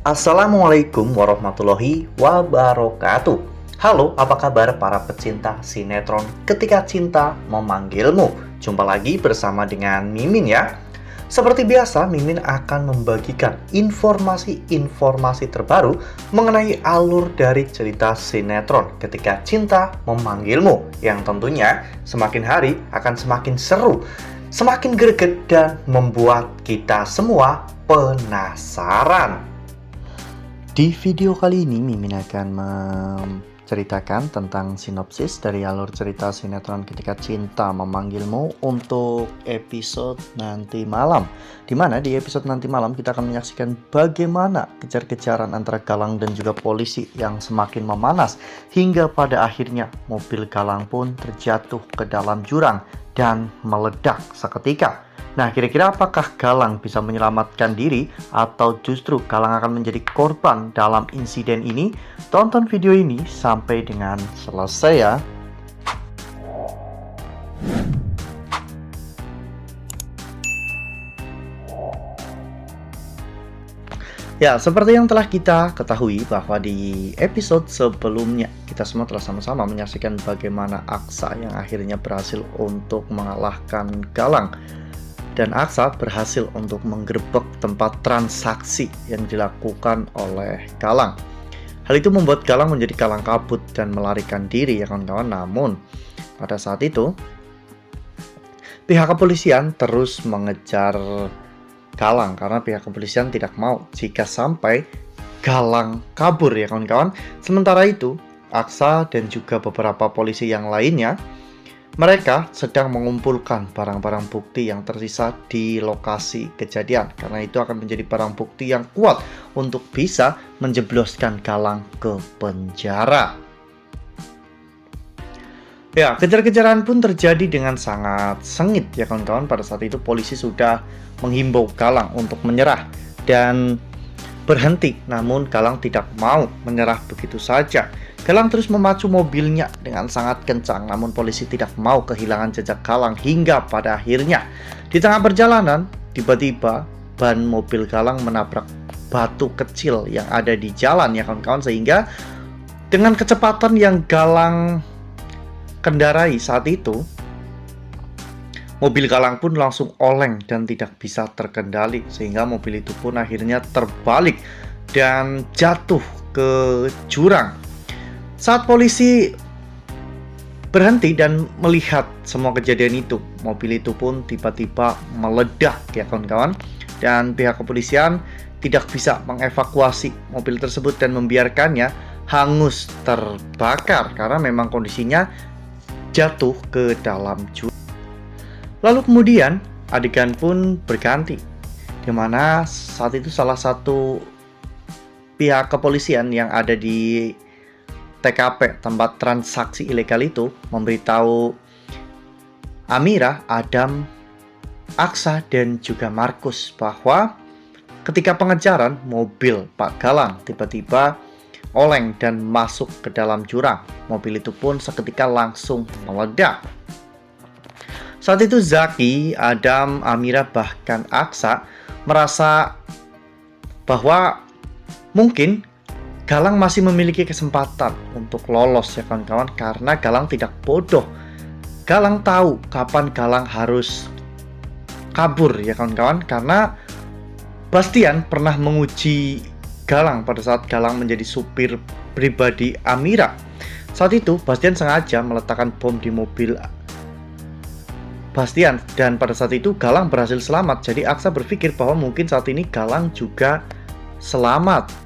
Assalamualaikum warahmatullahi wabarakatuh. Halo, apa kabar para pecinta sinetron Ketika Cinta Memanggilmu? Jumpa lagi bersama dengan Mimin ya. Seperti biasa, Mimin akan membagikan informasi-informasi terbaru mengenai alur dari cerita sinetron Ketika Cinta Memanggilmu, yang tentunya semakin hari akan semakin seru, semakin greget, dan membuat kita semua penasaran. Di video kali ini, Mimin akan menceritakan tentang sinopsis dari alur cerita sinetron Ketika Cinta Memanggilmu untuk episode nanti malam. Dimana di episode nanti malam kita akan menyaksikan bagaimana kejar-kejaran antara Galang dan juga polisi yang semakin memanas, hingga pada akhirnya mobil Galang pun terjatuh ke dalam jurang dan meledak seketika. Nah, kira-kira apakah Galang bisa menyelamatkan diri atau justru Galang akan menjadi korban dalam insiden ini? Tonton video ini sampai dengan selesai ya. Ya, seperti yang telah kita ketahui bahwa di episode sebelumnya kita semua telah sama-sama menyaksikan bagaimana Aksa yang akhirnya berhasil untuk mengalahkan Galang. Dan Aksa berhasil untuk menggerebek tempat transaksi yang dilakukan oleh Galang. Hal itu membuat Galang menjadi kalang kabut dan melarikan diri ya kawan-kawan. Namun pada saat itu pihak kepolisian terus mengejar Galang karena pihak kepolisian tidak mau jika sampai Galang kabur ya kawan-kawan. Sementara itu Aksa dan juga beberapa polisi yang lainnya, mereka sedang mengumpulkan barang-barang bukti yang tersisa di lokasi kejadian, karena itu akan menjadi barang bukti yang kuat untuk bisa menjebloskan Galang ke penjara. Ya, kejar-kejaran pun terjadi dengan sangat sengit ya kawan-kawan. Pada saat itu polisi sudah menghimbau Galang untuk menyerah dan berhenti, namun Galang tidak mau menyerah begitu saja. Galang terus memacu mobilnya dengan sangat kencang, namun polisi tidak mau kehilangan jejak Galang hingga pada akhirnya di tengah perjalanan tiba-tiba ban mobil Galang menabrak batu kecil yang ada di jalan ya kawan-kawan, sehingga dengan kecepatan yang Galang kendarai saat itu, mobil Galang pun langsung oleng dan tidak bisa terkendali, sehingga mobil itu pun akhirnya terbalik dan jatuh ke jurang. Saat polisi berhenti dan melihat semua kejadian itu, mobil itu pun tiba-tiba meledak ya kawan-kawan. Dan pihak kepolisian tidak bisa mengevakuasi mobil tersebut dan membiarkannya hangus terbakar karena memang kondisinya jatuh ke dalam jurang. Lalu kemudian adegan pun berganti, di mana saat itu salah satu pihak kepolisian yang ada di TKP tempat transaksi ilegal itu memberitahu Amira, Adam, Aksa, dan juga Markus bahwa ketika pengejaran mobil Pak Galang tiba-tiba oleng dan masuk ke dalam jurang. Mobil itu pun seketika langsung meledak. Saat itu Zaki, Adam, Amira, bahkan Aksa merasa bahwa mungkin Galang masih memiliki kesempatan untuk lolos ya kawan-kawan, karena Galang tidak bodoh. Galang tahu kapan Galang harus kabur ya kawan-kawan, karena Bastian pernah menguji Galang pada saat Galang menjadi supir pribadi Amira. Saat itu Bastian sengaja meletakkan bom di mobil Bastian, dan pada saat itu Galang berhasil selamat. Jadi Aksa berpikir bahwa mungkin saat ini Galang juga selamat.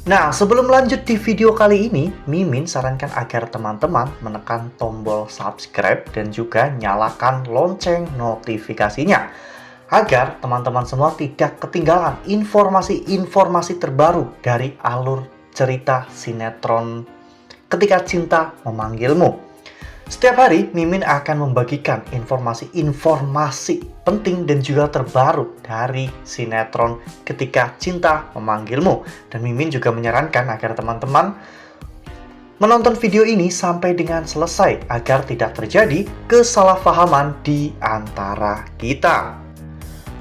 Nah, sebelum lanjut di video kali ini, Mimin sarankan agar teman-teman menekan tombol subscribe dan juga nyalakan lonceng notifikasinya, agar teman-teman semua tidak ketinggalan informasi-informasi terbaru dari alur cerita sinetron Ketika Cinta Memanggilmu. Setiap hari, Mimin akan membagikan informasi-informasi penting dan juga terbaru dari sinetron Ketika Cinta Memanggilmu. Dan Mimin juga menyarankan agar teman-teman menonton video ini sampai dengan selesai agar tidak terjadi kesalahpahaman di antara kita.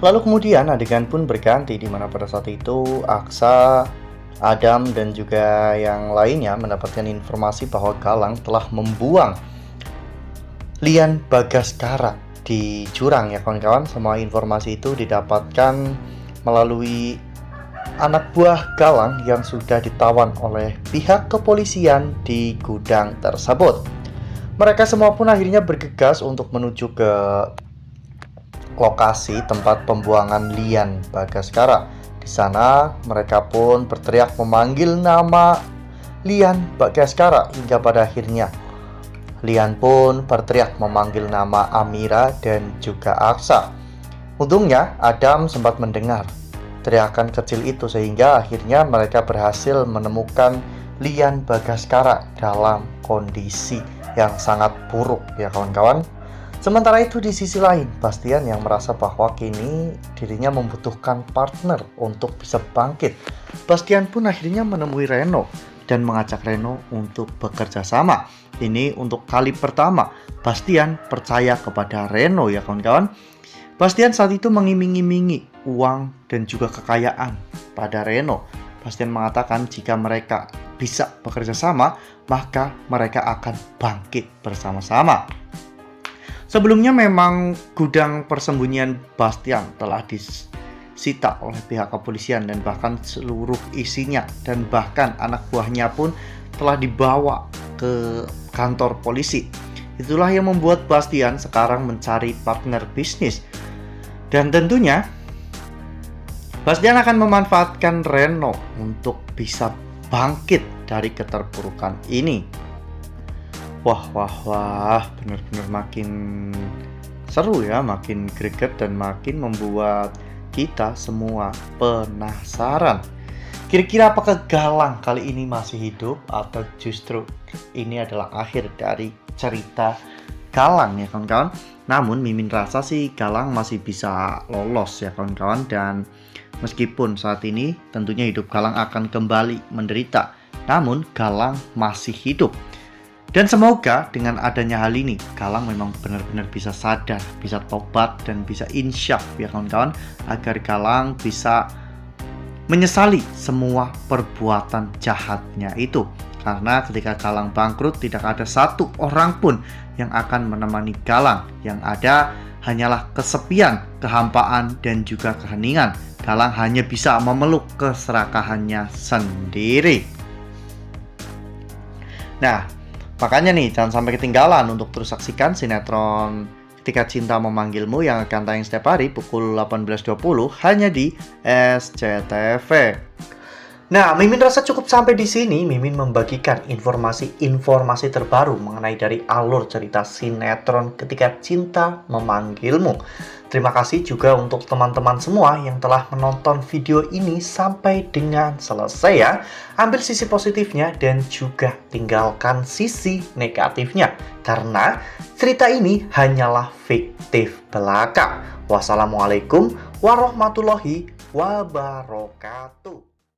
Lalu kemudian adegan pun berganti di mana pada saat itu Aksa, Adam dan juga yang lainnya mendapatkan informasi bahwa Galang telah membuang Lian Bagaskara di jurang ya kawan-kawan. Semua informasi itu didapatkan melalui anak buah Galang yang sudah ditawan oleh pihak kepolisian di gudang tersebut. Mereka semua pun akhirnya bergegas untuk menuju ke lokasi tempat pembuangan Lian Bagaskara. Di sana mereka pun berteriak memanggil nama Lian Bagaskara hingga pada akhirnya Lian pun berteriak memanggil nama Amira dan juga Aksa. Untungnya Adam sempat mendengar teriakan kecil itu sehingga akhirnya mereka berhasil menemukan Lian Bagaskara dalam kondisi yang sangat buruk ya kawan-kawan. Sementara itu di sisi lain, Bastian yang merasa bahwa kini dirinya membutuhkan partner untuk bisa bangkit. Bastian pun akhirnya menemui Reno dan mengajak Reno untuk bekerja sama. Ini untuk kali pertama Bastian percaya kepada Reno ya kawan-kawan. Bastian saat itu mengiming-imingi uang dan juga kekayaan pada Reno. Bastian mengatakan jika mereka bisa bekerja sama, maka mereka akan bangkit bersama-sama. Sebelumnya memang gudang persembunyian Bastian telah disita oleh pihak kepolisian dan bahkan seluruh isinya dan bahkan anak buahnya pun telah dibawa ke kantor polisi. Itulah yang membuat Bastian sekarang mencari partner bisnis. Dan tentunya Bastian akan memanfaatkan Reno untuk bisa bangkit dari keterpurukan ini. Wah, benar-benar makin seru ya, makin greget dan makin membuat kita semua penasaran. Kira-kira apakah Galang kali ini masih hidup atau justru ini adalah akhir dari cerita Galang ya kawan-kawan. Namun Mimin rasa sih Galang masih bisa lolos ya kawan-kawan, dan meskipun saat ini tentunya hidup Galang akan kembali menderita, namun Galang masih hidup. Dan semoga dengan adanya hal ini, Galang memang benar-benar bisa sadar, bisa tobat, dan bisa insyaf ya kawan-kawan, agar Galang bisa menyesali semua perbuatan jahatnya itu. Karena ketika Galang bangkrut, tidak ada satu orang pun yang akan menemani Galang. Yang ada hanyalah kesepian, kehampaan, dan juga keheningan. Galang hanya bisa memeluk keserakahannya sendiri. Nah, makanya nih, jangan sampai ketinggalan untuk terus saksikan sinetron Ketika Cinta Memanggilmu yang akan tayang setiap hari pukul 18.20 hanya di SCTV. Nah, Mimin rasa cukup sampai di sini. Mimin membagikan informasi-informasi terbaru mengenai dari alur cerita sinetron Ketika Cinta Memanggilmu. Terima kasih juga untuk teman-teman semua yang telah menonton video ini sampai dengan selesai ya. Ambil sisi positifnya dan juga tinggalkan sisi negatifnya. Karena cerita ini hanyalah fiktif belaka. Wassalamualaikum warahmatullahi wabarakatuh.